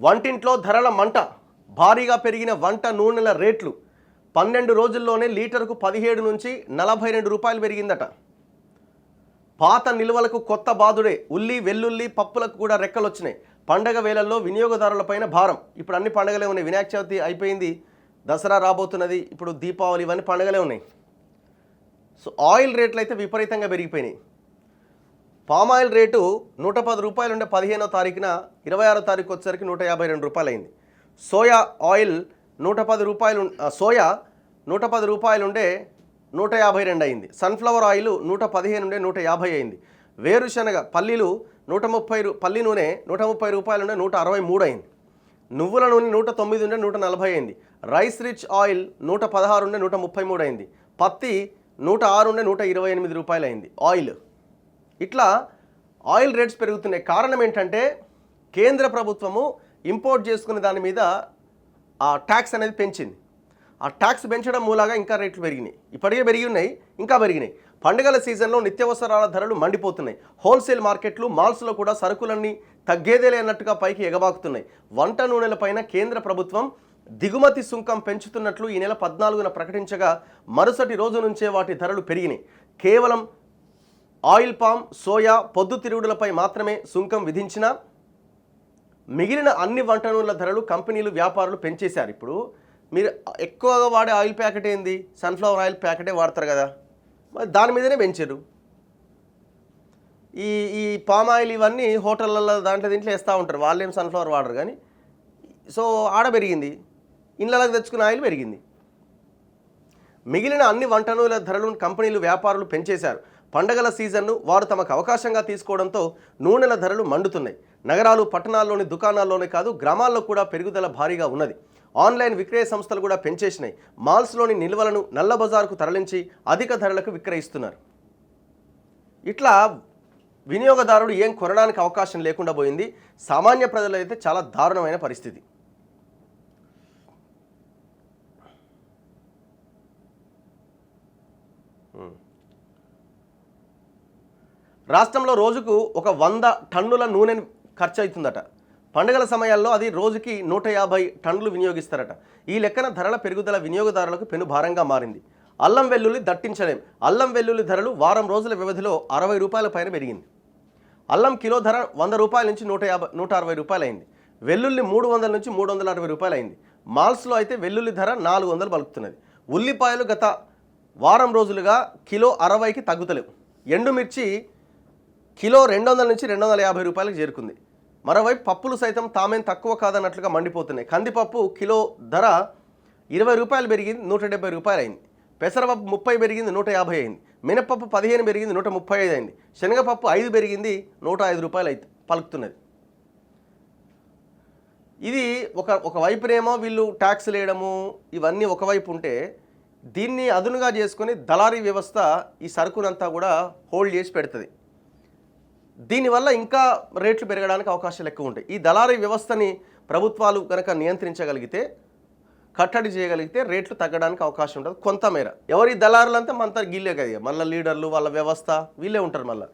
వంటింట్లో ధరల మంట, భారీగా పెరిగిన వంట నూనెల రేట్లు 12 రోజుల్లోనే లీటరుకు 17 నుంచి 42 రూపాయలు పెరిగిందట. పాత నిల్వలకు కొత్త బాదుడే. ఉల్లి, వెల్లుల్లి, పప్పులకు కూడా రెక్కలొచ్చినాయి. పండగ వేళల్లో వినియోగదారులపైన భారం. ఇప్పుడు అన్ని పండగలే ఉన్నాయి. వినాయక చవితి అయిపోయింది, దసరా రాబోతున్నది, ఇప్పుడు దీపావళి, ఇవన్నీ పండగలే ఉన్నాయి. సో ఆయిల్ రేట్లు అయితే విపరీతంగా పెరిగిపోయినాయి. పామాయిల్ రేటు 110 రూపాయలు ఉండే 15వ తారీఖున 26వ తారీఖు వచ్చేసరికి 152 రూపాయలు అయింది. సోయా ఆయిల్ 110 రూపాయలు, సోయా 110 రూపాయలు ఉండే 152 అయింది. సన్ఫ్లవర్ ఆయిల్ 115 ఉండే 150 అయింది. వేరుశనగ పల్లీలు 130, పల్లి నూనె 130 రూపాయలు ఉండే 163 అయింది. నువ్వుల నూనె 109 ఉండే 140 అయింది. రైస్ రిచ్ ఆయిల్ 116 ఉండే 133 అయింది. పత్తి 106 ఉండే 128 రూపాయలు అయింది ఆయిల్. ఇట్లా ఆయిల్ రేట్స్ పెరుగుతున్నాయి. కారణం ఏంటంటే కేంద్ర ప్రభుత్వము ఇంపోర్ట్ చేసుకునే దాని మీద ఆ ట్యాక్స్ అనేది పెంచింది. ఆ ట్యాక్స్ పెంచడం మూలంగా ఇంకా రేట్లు పెరిగినాయి. ఇప్పటికే పెరిగి ఉన్నాయి, ఇంకా పెరిగినాయి. పండుగల సీజన్లో నిత్యావసరాల ధరలు మండిపోతున్నాయి. హోల్సేల్ మార్కెట్లు, మాల్స్లో కూడా సరుకులన్నీ తగ్గేదేలే అన్నట్టుగా పైకి ఎగబాకుతున్నాయి. వంట నూనెలపైన కేంద్ర ప్రభుత్వం దిగుమతి సుంకం పెంచుతున్నట్లు ఈ నెల 14న ప్రకటించగా మరుసటి రోజు నుంచే వాటి ధరలు పెరిగినాయి. కేవలం ఆయిల్ పామ్, సోయా, పొద్దుతిరుగుడులపై మాత్రమే సుంకం విధించినా మిగిలిన అన్ని వంట నూనెల ధరలు కంపెనీలు, వ్యాపారులు పెంచేశారు. ఇప్పుడు మీరు ఎక్కువగా వాడే ఆయిల్ ప్యాకెట్ ఏంది? సన్ఫ్లవర్ ఆయిల్ ప్యాకెటే వాడతారు కదా, మరి దాని మీదనే పెంచారు. ఈ పామ్ ఆయిల్ ఇవన్నీ హోటళ్ళల్లో దీంట్లో వేస్తూ ఉంటారు, వాళ్ళేం సన్ఫ్లవర్ వాడరు కానీ. సో ఆడ పెరిగింది, ఇళ్ళకి తెచ్చుకున్న ఆయిల్ పెరిగింది. మిగిలిన అన్ని వంట నూనెల ధరలను కంపెనీలు, వ్యాపారులు పెంచేశారు. పండగల సీజన్ను వారు తమకు అవకాశంగా తీసుకోవడంతో నూనెల ధరలు మండుతున్నాయి. నగరాలు, పట్టణాల్లోని దుకాణాల్లోనే కాదు, గ్రామాల్లో కూడా పెరుగుదల భారీగా ఉన్నది. ఆన్లైన్ విక్రయ సంస్థలు కూడా పెంచేసినాయి. మాల్స్లోని నిల్వలను నల్ల బజారుకు తరలించి అధిక ధరలకు విక్రయిస్తున్నారు. ఇట్లా వినియోగదారుడు ఏం కొనడానికి అవకాశం లేకుండా పోయింది. సామాన్య ప్రజలు అయితే చాలా దారుణమైన పరిస్థితి. రాష్ట్రంలో రోజుకు ఒక 100 టన్నుల నూనె ఖర్చు అవుతుందట. పండుగల సమయాల్లో అది రోజుకి 150 టన్నులు వినియోగిస్తారట. ఈ లెక్కన ధరల పెరుగుదల వినియోగదారులకు పెను భారంగా మారింది. అల్లం వెల్లుల్లి దట్టించలేం. అల్లం వెల్లుల్లి ధరలు వారం రోజుల వ్యవధిలో 60 రూపాయల పైన పెరిగింది. అల్లం కిలో ధర 100 రూపాయల నుంచి 160 రూపాయలు అయింది. వెల్లుల్లి 300 నుంచి 360 రూపాయలు అయింది. మాల్స్లో అయితే వెల్లుల్లి ధర 400 పలుకుతున్నది. ఉల్లిపాయలు గత వారం రోజులుగా కిలో 60కి తగ్గుతలేవు. ఎండుమిర్చి కిలో 200 నుంచి 250 రూపాయలకు చేరుకుంది. మరోవైపు పప్పులు సైతం తామేం తక్కువ కాదన్నట్లుగా మండిపోతున్నాయి. కందిపప్పు కిలో ధర 20 రూపాయలు పెరిగింది, 170 రూపాయలు అయింది. పెసరపప్పు 30 పెరిగింది, 150 అయింది. మినపప్పు 15 పెరిగింది, 135 అయింది. శనగపప్పు 5 పెరిగింది, 105 రూపాయలు అయితే పలుకుతున్నది. ఇది ఒకవైపునేమో వీళ్ళు ట్యాక్స్ వేయడము ఇవన్నీ ఒకవైపు ఉంటే, దీన్ని అదునుగా చేసుకొని దళారీ వ్యవస్థ ఈ సరుకునంతా కూడా హోల్డ్ చేసి పెడుతుంది. దీనివల్ల ఇంకా రేట్లు పెరగడానికి అవకాశాలు ఎక్కువ ఉంటాయి. ఈ దళారీ వ్యవస్థని ప్రభుత్వాలు కనుక నియంత్రించగలిగితే, కట్టడి చేయగలిగితే రేట్లు తగ్గడానికి అవకాశం ఉంటుంది కొంతమేర. ఎవరి దళారులంతా మనతో గిల్లే కదా, మళ్ళీ లీడర్లు, వాళ్ళ వ్యవస్థ వీళ్ళే ఉంటారు మళ్ళీ.